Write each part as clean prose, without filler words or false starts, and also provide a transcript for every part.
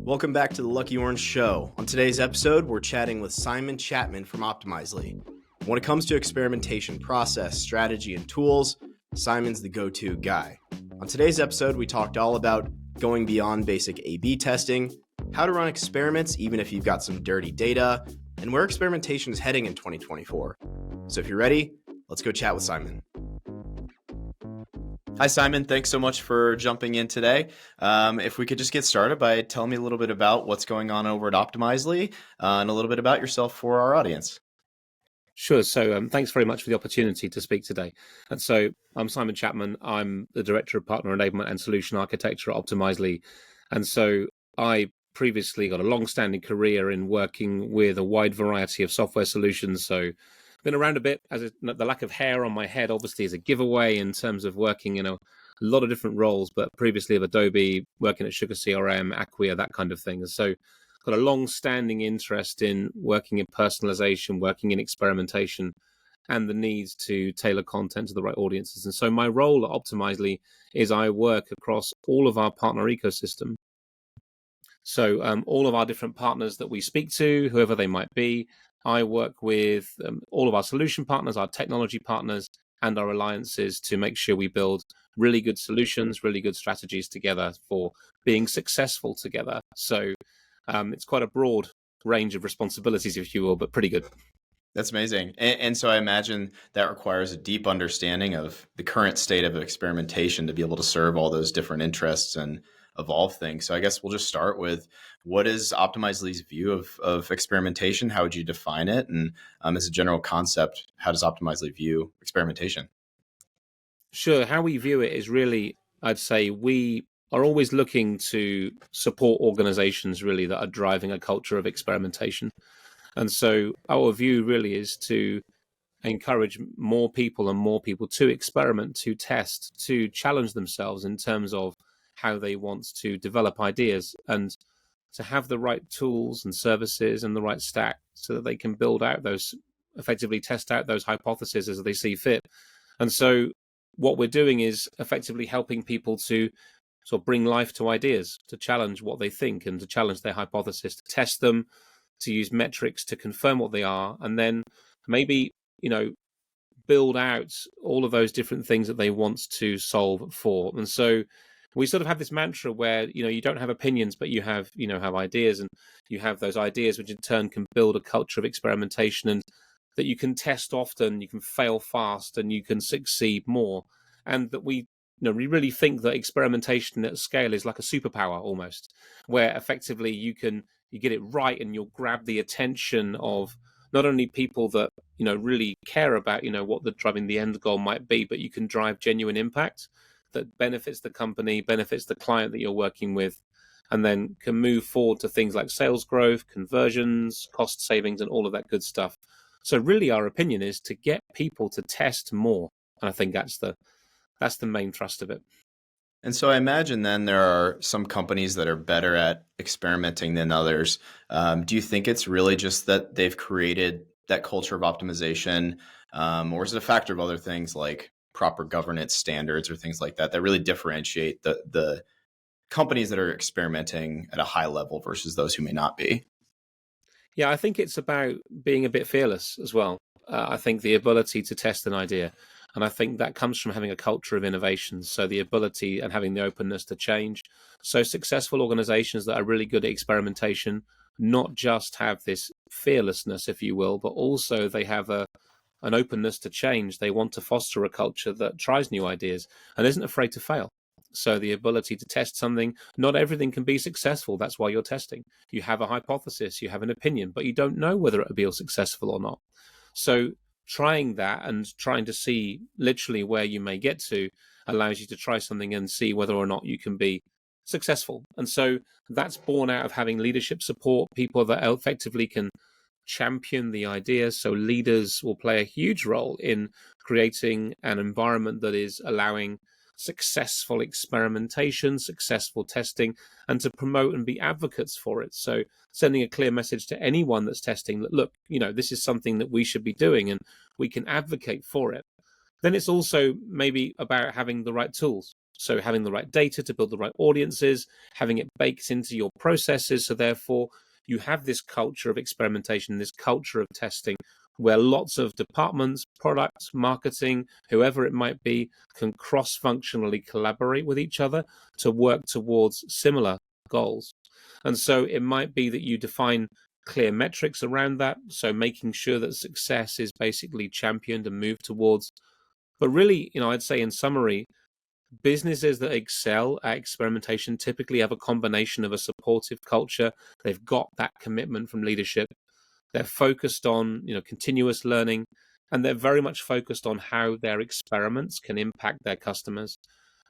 Welcome back to the Lucky Orange Show. On today's episode, we're chatting with Simon Chapman from Optimizely. When it comes to experimentation process, strategy, and tools, Simon's the go-to guy. On today's episode, we talked all about going beyond basic A/B testing, how to run experiments even if you've got some dirty data, and where experimentation is heading in 2024. So if you're ready, let's go chat with Simon. Hi, Simon. Thanks so much for jumping in today. If we could just get started by telling me a little bit about what's going on over at Optimizely and a little bit about yourself for our audience. Sure. So thanks very much for the opportunity to speak today. And so I'm Simon Chapman. I'm the Director of Partner Enablement and Solution Architecture at Optimizely. And so I previously got a long-standing career in working with a wide variety of software solutions. So been around a bit. The lack of hair on my head obviously is a giveaway in terms of working in a lot of different roles, but previously of Adobe, working at Sugar CRM, Acquia, that kind of thing. And so got a long-standing interest in working in personalization, working in experimentation, and the needs to tailor content to the right audiences. And so my role at Optimizely is I work across all of our partner ecosystem. So all of our different partners that we speak to, whoever they might be, I work with all of our solution partners, our technology partners, and our alliances to make sure we build really good solutions, really good strategies together for being successful together. So it's quite a broad range of responsibilities, if you will, but pretty good. That's amazing. And so I imagine that requires a deep understanding of the current state of experimentation to be able to serve all those different interests and evolve things. So I guess we'll just start with, what is Optimizely's view of experimentation? How would you define it? And as a general concept, how does Optimizely view experimentation? Sure. How we view it is really, I'd say we are always looking to support organizations really that are driving a culture of experimentation. And so our view really is to encourage more people to experiment, to test, to challenge themselves in terms of how they want to develop ideas and to have the right tools and services and the right stack so that they can build out those, effectively test out those hypotheses as they see fit. And so what we're doing is effectively helping people to sort of bring life to ideas, to challenge what they think and to challenge their hypothesis, to test them, to use metrics to confirm what they are, and then maybe, build out all of those different things that they want to solve for. And so we sort of have this mantra where, you don't have opinions, but you have ideas, and you have those ideas, which in turn can build a culture of experimentation, and that you can test often, you can fail fast, and you can succeed more. And that we really think that experimentation at scale is like a superpower almost, where effectively you get it right and you'll grab the attention of not only people that, really care about, what the driving the end goal might be, but you can drive genuine impact that benefits the company, benefits the client that you're working with, and then can move forward to things like sales growth, conversions, cost savings, and all of that good stuff. So really our opinion is to get people to test more. And I think that's the main thrust of it. And so I imagine then there are some companies that are better at experimenting than others. Do you think it's really just that they've created that culture of optimization, or is it a factor of other things like proper governance standards or things like that that really differentiate the companies that are experimenting at a high level versus those who may not be? Yeah, I think it's about being a bit fearless as well. I think the ability to test an idea. And I think that comes from having a culture of innovation. So the ability and having the openness to change. So successful organizations that are really good at experimentation, not just have this fearlessness, if you will, but also they have an openness to change. They want to foster a culture that tries new ideas and isn't afraid to fail. So the ability to test something, not everything can be successful. That's why you're testing. You have a hypothesis, you have an opinion, but you don't know whether it will be successful or not. So trying that and trying to see literally where you may get to allows you to try something and see whether or not you can be successful. And so that's born out of having leadership support, people that effectively can champion the ideas. So leaders will play a huge role in creating an environment that is allowing successful experimentation, successful testing, and to promote and be advocates for it. So sending a clear message to anyone that's testing that, look, this is something that we should be doing and we can advocate for it. Then it's also maybe about having the right tools. So having the right data to build the right audiences, having it baked into your processes. So therefore, you have this culture of experimentation, this culture of testing, where lots of departments, products, marketing, whoever it might be, can cross-functionally collaborate with each other to work towards similar goals. And so it might be that you define clear metrics around that, so making sure that success is basically championed and moved towards. But really, I'd say in summary, businesses that excel at experimentation typically have a combination of a supportive culture. They've got that commitment from leadership. They're focused on, continuous learning, and they're very much focused on how their experiments can impact their customers.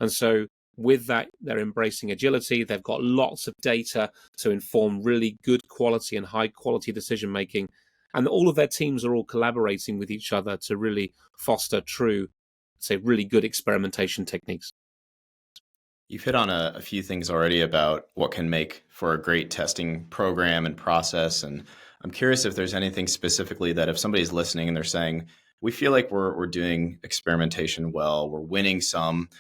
And so with that, they're embracing agility. They've got lots of data to inform really good quality and high quality decision making. And all of their teams are all collaborating with each other to really foster true, say, really good experimentation techniques. You've hit on a few things already about what can make for a great testing program and process. And I'm curious if there's anything specifically that if somebody's listening and they're saying, we feel like we're doing experimentation well, we're winning some,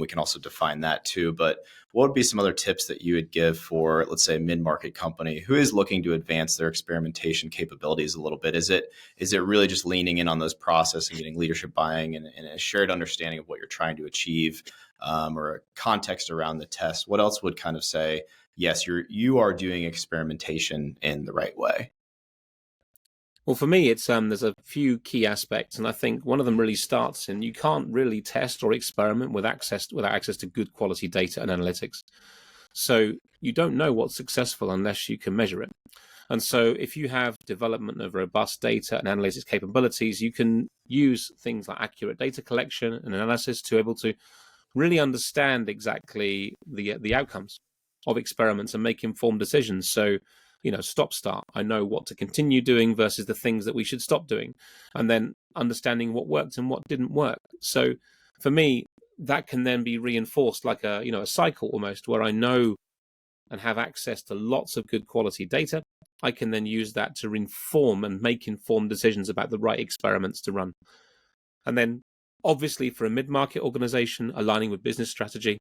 we can also define that too. But what would be some other tips that you would give for, let's say, a mid-market company who is looking to advance their experimentation capabilities a little bit? Is it really just leaning in on those process and getting leadership buying and a shared understanding of what you're trying to achieve, or a context around the test? What else would kind of say, yes, you are doing experimentation in the right way? Well, for me, it's there's a few key aspects, and I think one of them really starts in you can't really test or experiment without access to good quality data and analytics. So you don't know what's successful unless you can measure it. And so if you have development of robust data and analytics capabilities, you can use things like accurate data collection and analysis to be able to really understand exactly the outcomes of experiments and make informed decisions. So, stop start. I know what to continue doing versus the things that we should stop doing, and then understanding what worked and what didn't work. So for me, that can then be reinforced like a cycle almost, where I know and have access to lots of good quality data. I can then use that to inform and make informed decisions about the right experiments to run. And then obviously for a mid-market organization, aligning with business strategy,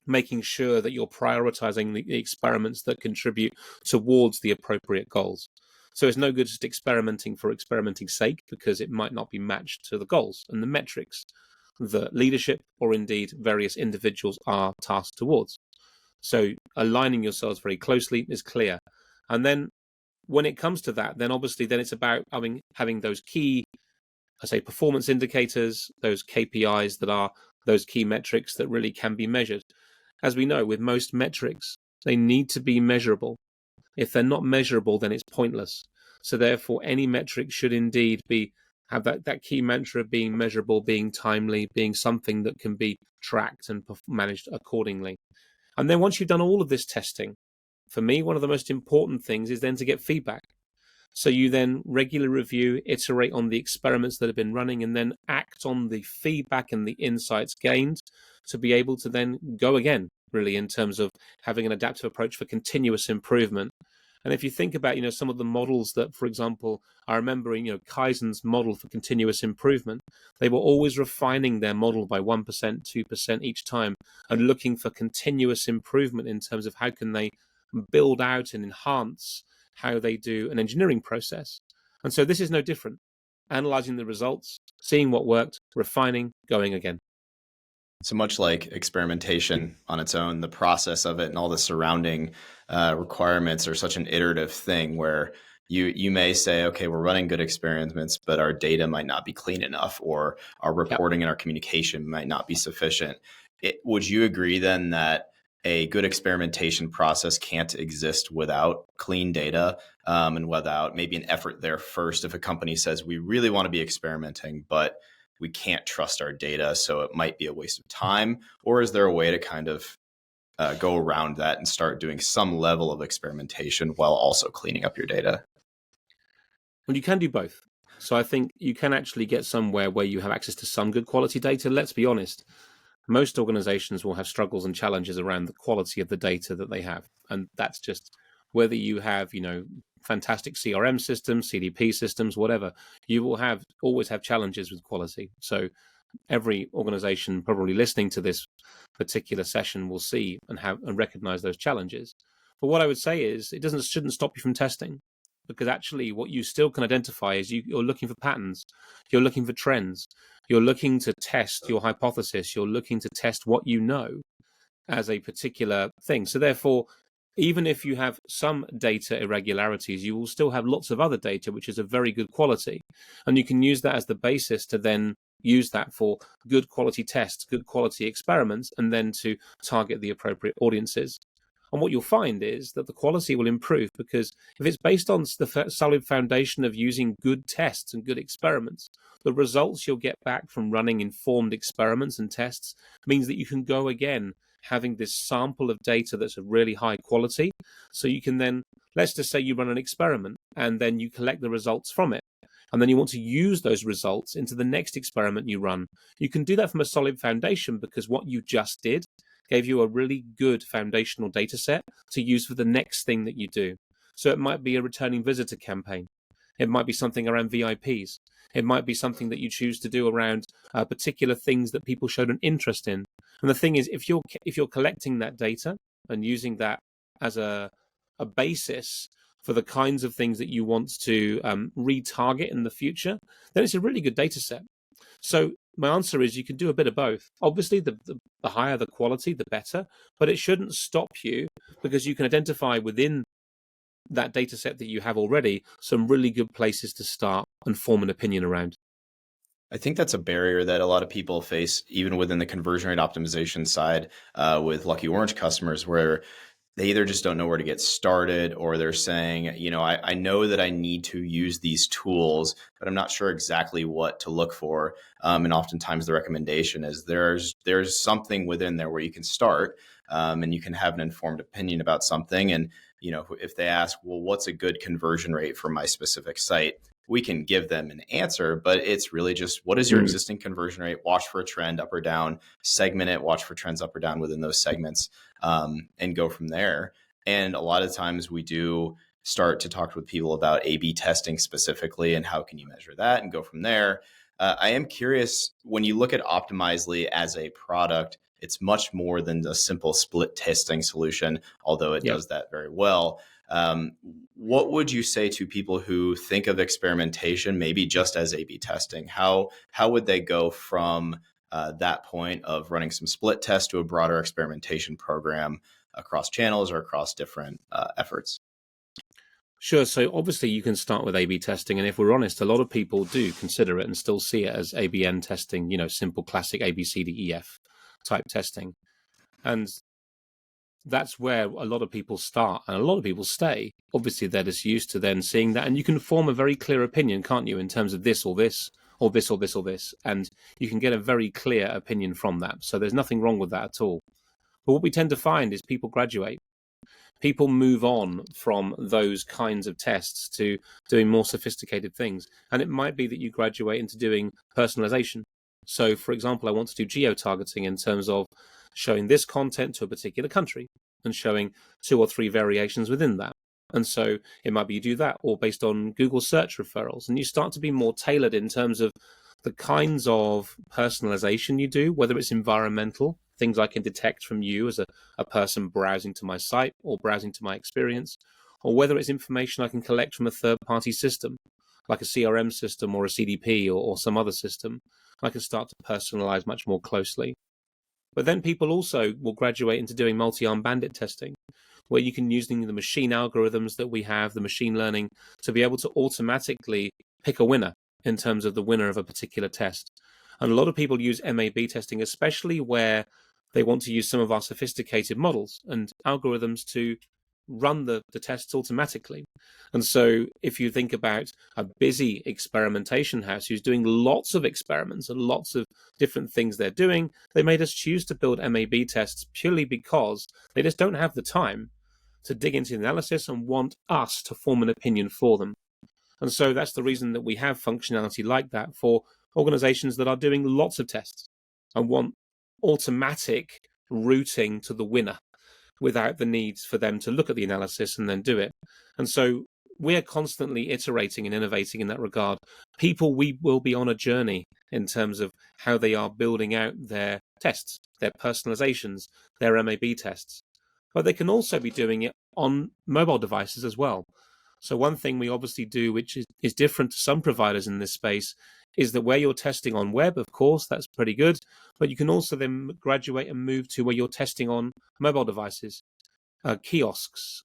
making sure that you're prioritizing the experiments that contribute towards the appropriate goals. So it's no good just experimenting for experimenting's sake, because it might not be matched to the goals and the metrics that leadership or indeed various individuals are tasked towards. So aligning yourselves very closely is clear. And then when it comes to that, then obviously then it's about having those key, I say, performance indicators, those KPIs that are those key metrics that really can be measured. As we know, with most metrics, they need to be measurable. If they're not measurable, then it's pointless. So therefore, any metric should indeed have that key mantra of being measurable, being timely, being something that can be tracked and managed accordingly. And then once you've done all of this testing, for me, one of the most important things is then to get feedback. So you then regularly review, iterate on the experiments that have been running, and then act on the feedback and the insights gained to be able to then go again, really, in terms of having an adaptive approach for continuous improvement. And if you think about, some of the models that, for example, I remember, Kaizen's model for continuous improvement, they were always refining their model by 1%, 2% each time, and looking for continuous improvement in terms of how can they build out and enhance how they do an engineering process. And so this is no different. Analyzing the results, seeing what worked, refining, going again. So much like experimentation on its own, the process of it and all the surrounding requirements are such an iterative thing where you may say, okay, we're running good experiments, but our data might not be clean enough, or our reporting and our communication might not be sufficient. Would you agree then that a good experimentation process can't exist without clean data, and without maybe an effort there first? If a company says, we really want to be experimenting, but we can't trust our data, so it might be a waste of time? Or is there a way to kind of go around that and start doing some level of experimentation while also cleaning up your data? Well, you can do both. So I think you can actually get somewhere where you have access to some good quality data. Let's be honest, most organizations will have struggles and challenges around the quality of the data that they have. And that's just whether you have, fantastic CRM systems, CDP systems, whatever, you will always have challenges with quality. So every organization probably listening to this particular session will see and recognize those challenges. But what I would say is it shouldn't stop you from testing, because actually what you still can identify is you're looking for patterns, you're looking for trends, you're looking to test your hypothesis, you're looking to test what you know as a particular thing. So therefore, even if you have some data irregularities, you will still have lots of other data, which is of very good quality. And you can use that as the basis to then use that for good quality tests, good quality experiments, and then to target the appropriate audiences. And what you'll find is that the quality will improve, because if it's based on the solid foundation of using good tests and good experiments, the results you'll get back from running informed experiments and tests means that you can go again having this sample of data that's of really high quality. So you can then, let's just say you run an experiment and then you collect the results from it. And then you want to use those results into the next experiment you run. You can do that from a solid foundation, because what you just did gave you a really good foundational data set to use for the next thing that you do. So it might be a returning visitor campaign. It might be something around VIPs. It might be something that you choose to do around particular things that people showed an interest in. And the thing is, if you're collecting that data and using that as a basis for the kinds of things that you want to retarget in the future, then it's a really good data set. So my answer is you can do a bit of both. Obviously, the higher the quality, the better, but it shouldn't stop you, because you can identify within that data set that you have already some really good places to start and form an opinion around. I think that's a barrier that a lot of people face, even within the conversion rate optimization side with Lucky Orange customers, where they either just don't know where to get started, or they're saying, I know that I need to use these tools, but I'm not sure exactly what to look for. And oftentimes the recommendation is there's something within there where you can start and you can have an informed opinion about something. And, if they ask, well, what's a good conversion rate for my specific site? We can give them an answer, but it's really just, what is your existing conversion rate? Watch for a trend up or down, segment it, watch for trends up or down within those segments, and go from there. And a lot of times we do start to talk with people about A/B testing specifically, and how can you measure that, and go from there. I am curious, when you look at Optimizely as a product, it's much more than a simple split testing solution, although it does that very well. What would you say to people who think of experimentation maybe just as A/B testing? How would they go from that point of running some split tests to a broader experimentation program across channels or across different efforts? Sure. So obviously you can start with A/B testing, and if we're honest, a lot of people do consider it and still see it as ABN testing, simple classic ABCDEF type testing. And that's where a lot of people start and a lot of people stay. Obviously, they're just used to then seeing that, and you can form a very clear opinion, can't you, in terms of this or this, or this or this or this, and you can get a very clear opinion from that. So there's nothing wrong with that at all. But what we tend to find is people graduate. People move on from those kinds of tests to doing more sophisticated things. And it might be that you graduate into doing personalization. So, for example, I want to do geo-targeting in terms of showing this content to a particular country and showing 2 or 3 variations within that. And so it might be you do that, or based on Google search referrals, and you start to be more tailored in terms of the kinds of personalization you do, whether it's environmental, things I can detect from you as a person browsing to my site or browsing to my experience, or whether it's information I can collect from a third-party system, like a CRM system or a CDP or some other system. I can start to personalize much more closely. But then people also will graduate into doing multi-arm bandit testing, where you can use the machine algorithms that we have, the machine learning, to be able to automatically pick a winner in terms of the winner of a particular test. And a lot of people use MAB testing, especially where they want to use some of our sophisticated models and algorithms to run the tests automatically. And so if you think about a busy experimentation house who's doing lots of experiments and lots of different things they're doing, they may just choose to build MAB tests purely because they just don't have the time to dig into the analysis and want us to form an opinion for them. And so that's the reason that we have functionality like that for organizations that are doing lots of tests and want automatic routing to the winner without the need for them to look at the analysis and then do it. And so we're constantly iterating and innovating in that regard. People, we will be on a journey in terms of how they are building out their tests, their personalizations, their MAB tests. But they can also be doing it on mobile devices as well. So one thing we obviously do, which is different to some providers in this space, is that where you're testing on web, of course, that's pretty good, but you can also then graduate and move to where you're testing on mobile devices, kiosks,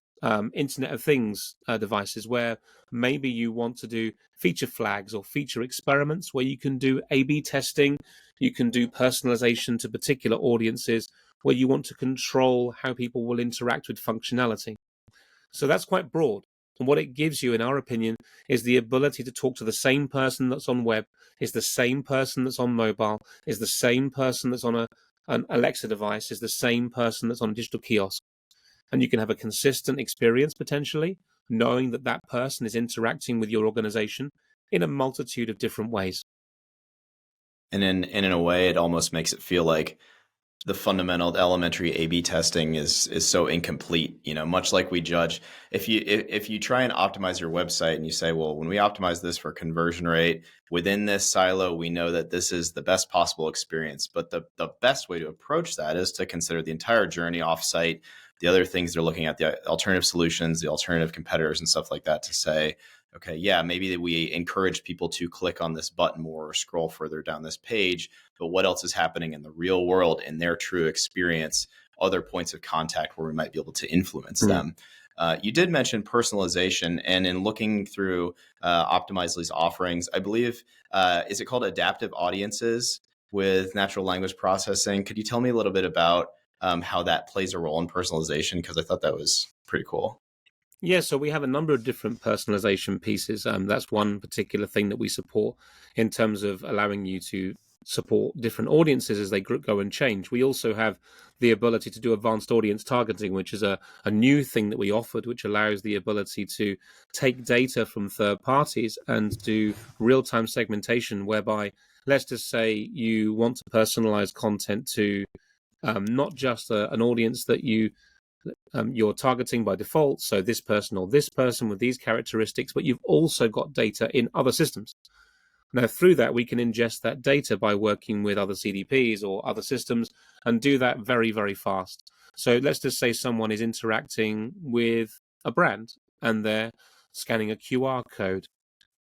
Internet of Things devices, where maybe you want to do feature flags or feature experiments where you can do A/B testing, you can do personalization to particular audiences, where you want to control how people will interact with functionality. So that's quite broad. And what it gives you, in our opinion, is the ability to talk to the same person that's on web, is the same person that's on mobile, is the same person that's on an Alexa device, is the same person that's on a digital kiosk. And you can have a consistent experience potentially, knowing that that person is interacting with your organization in a multitude of different ways. And in a way, it almost makes it feel like the fundamental elementary A/B testing is so incomplete. Much like we judge, if you try and optimize your website and you say, well, when we optimize this for conversion rate within this silo, we know that this is the best possible experience. But the best way to approach that is to consider the entire journey offsite, the other things they're looking at, the alternative solutions, the alternative competitors and stuff like that, to say, okay, yeah, maybe we encourage people to click on this button more or scroll further down this page, but what else is happening in the real world, in their true experience, other points of contact where we might be able to influence them. You did mention personalization, and in looking through Optimizely's offerings, I believe, is it called adaptive audiences with natural language processing? Could you tell me a little bit about how that plays a role in personalization? Because I thought that was pretty cool. Yeah, so we have a number of different personalization pieces. That's one particular thing that we support in terms of allowing you to support different audiences as they go and change. We also have the ability to do advanced audience targeting, which is a new thing that we offered, which allows the ability to take data from third parties and do real-time segmentation, whereby, let's just say you want to personalize content to not just an audience that you're targeting by default, so this person or this person with these characteristics, but you've also got data in other systems. Now, through that, we can ingest that data by working with other CDPs or other systems and do that very, very fast. So let's just say someone is interacting with a brand and they're scanning a QR code,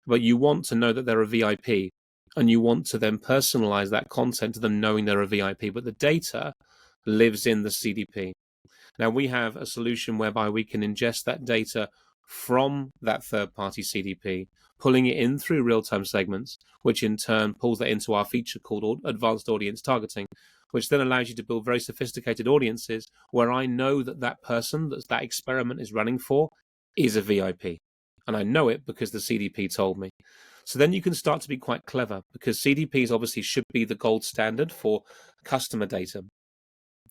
but you want to know that they're a VIP and you want to then personalize that content to them knowing they're a VIP, but the data lives in the CDP. Now, we have a solution whereby we can ingest that data from that third-party CDP, pulling it in through real-time segments, which in turn pulls that into our feature called Advanced Audience Targeting, which then allows you to build very sophisticated audiences where I know that that person that experiment is running for is a VIP. And I know it because the CDP told me. So then you can start to be quite clever, because CDPs obviously should be the gold standard for customer data.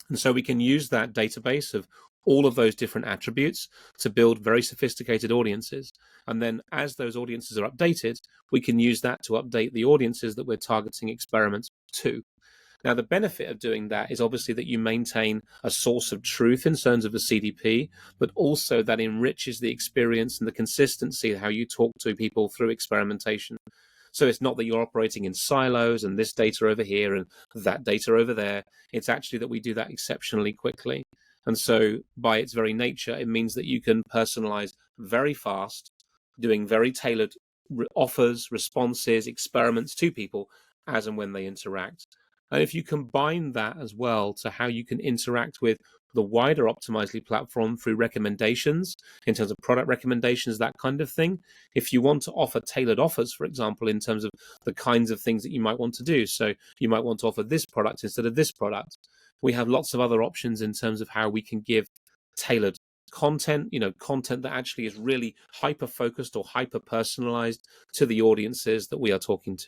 And so we can use that database of all of those different attributes to build very sophisticated audiences. And then as those audiences are updated, we can use that to update the audiences that we're targeting experiments to. Now, the benefit of doing that is obviously that you maintain a source of truth in terms of the CDP, but also that enriches the experience and the consistency of how you talk to people through experimentation. So it's not that you're operating in silos and this data over here and that data over there. It's actually that we do that exceptionally quickly. And so by its very nature, it means that you can personalize very fast, doing very tailored offers, responses, experiments to people as and when they interact. And if you combine that as well to how you can interact with the wider Optimizely platform through recommendations, in terms of product recommendations, that kind of thing. If you want to offer tailored offers, for example, in terms of the kinds of things that you might want to do. So you might want to offer this product instead of this product. We have lots of other options in terms of how we can give tailored content, content that actually is really hyper-focused or hyper-personalized to the audiences that we are talking to.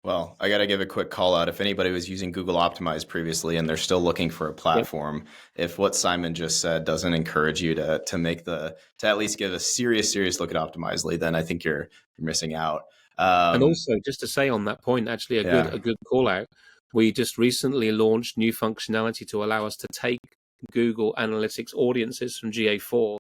Well, I got to give a quick call out. If anybody was using Google Optimize previously and they're still looking for a platform, if what Simon just said doesn't encourage you to at least give a serious look at Optimizely, then I think you're missing out. And also, just to say on that point, actually a good call out. We just recently launched new functionality to allow us to take Google Analytics audiences from GA4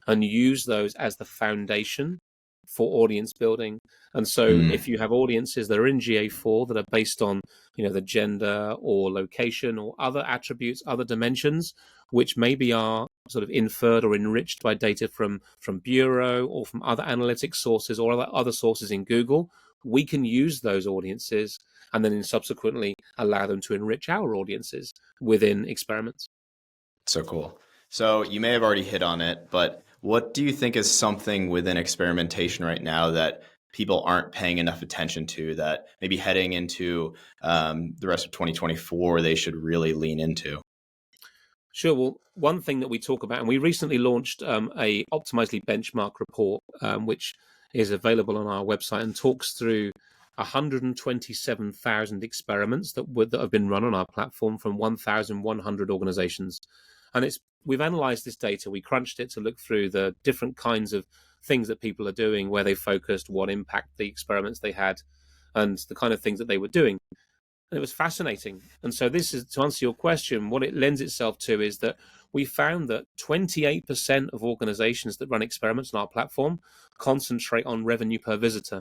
and use those as the foundation for audience building. And so Mm. if you have audiences that are in GA4 that are based on, the gender or location or other attributes, other dimensions, which maybe are sort of inferred or enriched by data from Bureau or from other analytics sources or other sources in Google, we can use those audiences and then subsequently allow them to enrich our audiences within experiments. So cool. So you may have already hit on it, but what do you think is something within experimentation right now that people aren't paying enough attention to, that maybe heading into the rest of 2024 they should really lean into? Sure. Well, one thing that we talk about, and we recently launched a Optimizely benchmark report, which is available on our website and talks through 127,000 experiments that have been run on our platform from 1,100 organizations. And we've analyzed this data. We crunched it to look through the different kinds of things that people are doing, where they focused, what impact the experiments they had, and the kind of things that they were doing. And it was fascinating. And so this is, to answer your question, what it lends itself to is that we found that 28% of organizations that run experiments on our platform concentrate on revenue per visitor,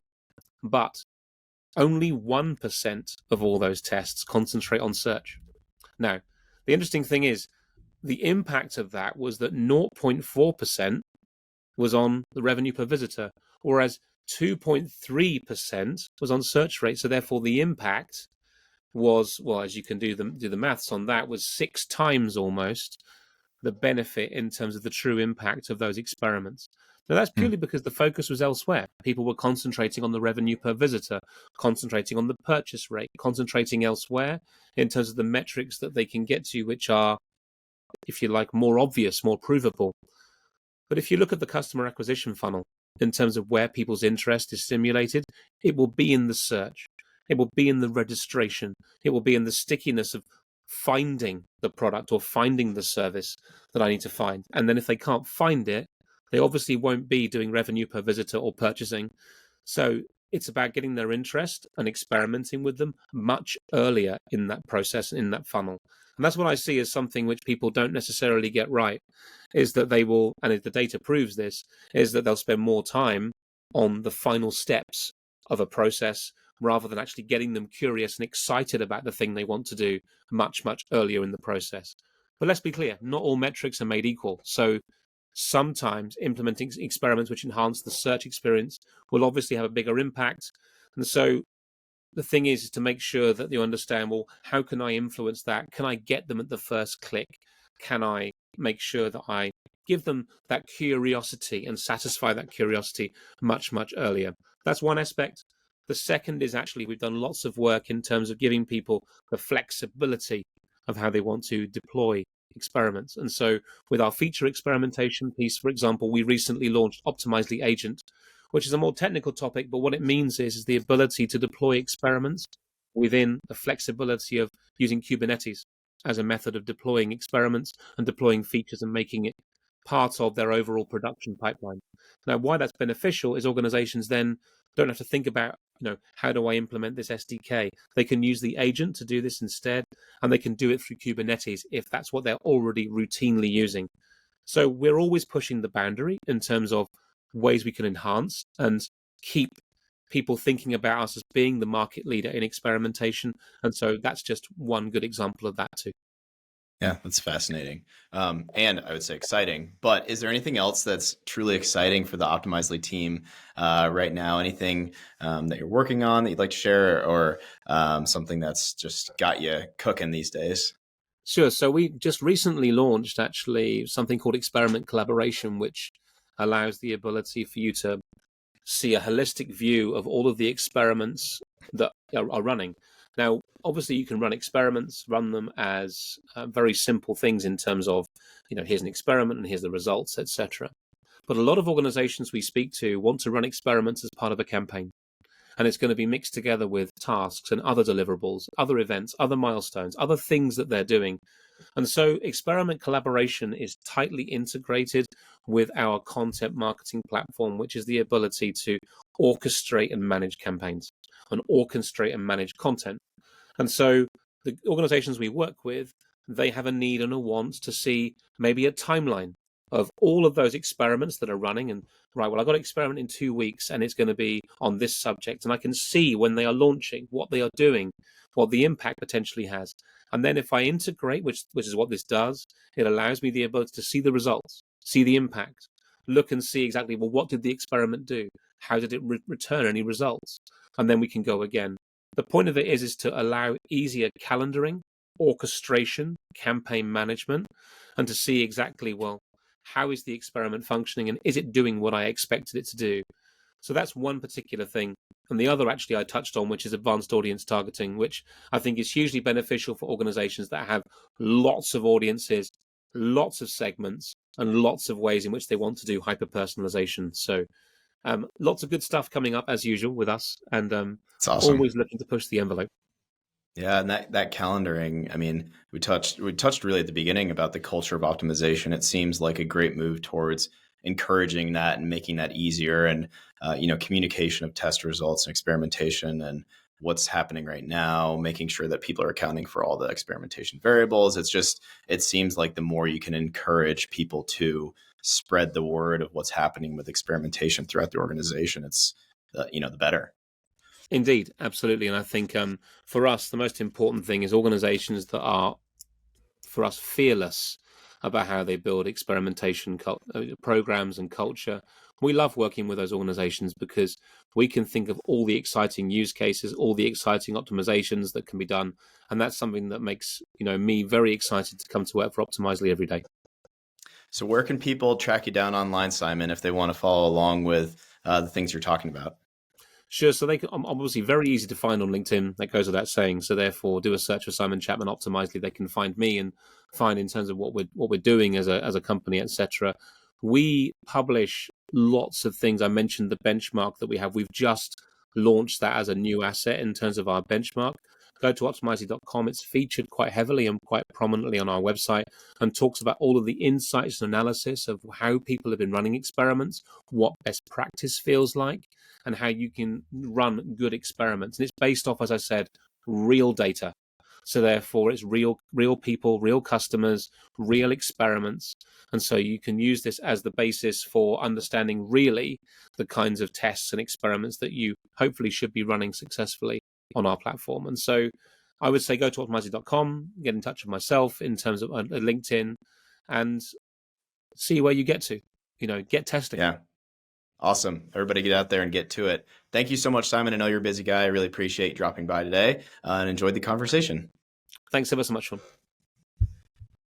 but only 1% of all those tests concentrate on search. Now, the interesting thing is the impact of that was that 0.4% was on the revenue per visitor, whereas 2.3% was on search rate. So therefore the impact was, well, as you can do the maths on that, was 6 times almost the benefit in terms of the true impact of those experiments. Now, that's purely because the focus was elsewhere. People were concentrating on the revenue per visitor, concentrating on the purchase rate, concentrating elsewhere in terms of the metrics that they can get to, which are, if you like, more obvious, more provable. But if you look at the customer acquisition funnel in terms of where people's interest is stimulated, it will be in the search. It will be in the registration. It will be in the stickiness of finding the product or finding the service that I need to find. And then if they can't find it, they obviously won't be doing revenue per visitor or purchasing. So it's about getting their interest and experimenting with them much earlier in that process, in that funnel. And that's what I see as something which people don't necessarily get right, is that they will, and the data proves this, is that they'll spend more time on the final steps of a process rather than actually getting them curious and excited about the thing they want to do much, much earlier in the process. But let's be clear, not all metrics are made equal. So sometimes implementing experiments which enhance the search experience will obviously have a bigger impact. And so the thing is to make sure that you understand, well, how can I influence that? Can I get them at the first click? Can I make sure that I give them that curiosity and satisfy that curiosity much, much earlier? That's one aspect. The second is actually we've done lots of work in terms of giving people the flexibility of how they want to deploy experiments. And so with our feature experimentation piece, for example, we recently launched Optimizely Agent, which is a more technical topic, but what it means is the ability to deploy experiments within the flexibility of using Kubernetes as a method of deploying experiments and deploying features and making it part of their overall production pipeline. Now, why that's beneficial is organizations then don't have to think about, how do I implement this SDK? They can use the agent to do this instead, and they can do it through Kubernetes if that's what they're already routinely using. So we're always pushing the boundary in terms of ways we can enhance and keep people thinking about us as being the market leader in experimentation. And so that's just one good example of that too. Yeah, that's fascinating. And I would say exciting. But is there anything else that's truly exciting for the Optimizely team right now? Anything that you're working on that you'd like to share, or something that's just got you cooking these days? Sure. So we just recently launched actually something called Experiment Collaboration, which allows the ability for you to see a holistic view of all of the experiments that are running. Now, obviously, you can run experiments, run them as very simple things in terms of, here's an experiment and here's the results, etc. But a lot of organizations we speak to want to run experiments as part of a campaign. And it's going to be mixed together with tasks and other deliverables, other events, other milestones, other things that they're doing. And so Experiment Collaboration is tightly integrated with our content marketing platform, which is the ability to orchestrate and manage campaigns and orchestrate and manage content. And so the organizations we work with, they have a need and a want to see maybe a timeline of all of those experiments that are running. And right, well, I've got an experiment in 2 weeks and it's going to be on this subject. And I can see when they are launching, what they are doing, what the impact potentially has. And then if I integrate, which is what this does, it allows me the ability to see the results, see the impact, look and see exactly, well, what did the experiment do? How did it return any results? And then we can go again. The point of it is to allow easier calendaring, orchestration, campaign management, and to see exactly, well, how is the experiment functioning and is it doing what I expected it to do? So that's one particular thing. And the other actually I touched on, which is advanced audience targeting, which I think is hugely beneficial for organizations that have lots of audiences, lots of segments, and lots of ways in which they want to do hyper-personalization. So lots of good stuff coming up as usual with us, and It's awesome. always looking to push the envelope. Yeah, and that calendaring, I mean, we touched really at the beginning about the culture of optimization. It seems like a great move towards encouraging that and making that easier, and communication of test results and experimentation and what's happening right now, making sure that people are accounting for all the experimentation variables. It seems like the more you can encourage people to spread the word of what's happening with experimentation throughout the organization, it's the better. Indeed, absolutely. And I think for us, the most important thing is organizations that are, for us, fearless about how they build experimentation programs and culture. We love working with those organizations because we can think of all the exciting use cases, all the exciting optimizations that can be done. And that's something that makes me very excited to come to work for Optimizely every day. So where can people track you down online, Simon, if they want to follow along with the things you're talking about? Sure. So I'm obviously very easy to find on LinkedIn. That goes without saying. So therefore, do a search for Simon Chapman Optimizely. They can find me and find in terms of what we're doing as a company, etc. We publish lots of things. I mentioned the benchmark that we have. We've just launched that as a new asset in terms of our benchmark. Go to optimizely.com. It's featured quite heavily and quite prominently on our website and talks about all of the insights and analysis of how people have been running experiments, what best practice feels like, and how you can run good experiments. And it's based off, as I said, real data. So therefore, it's real people, real customers, real experiments. And so you can use this as the basis for understanding really the kinds of tests and experiments that you hopefully should be running successfully on our platform. And so I would say go to optimizely.com, get in touch with myself in terms of LinkedIn, and see where you get to. Get testing. Yeah. Awesome. Everybody get out there and get to it. Thank you so much, Simon. I know you're a busy guy. I really appreciate you dropping by today and enjoyed the conversation. Thanks ever so much, Sean.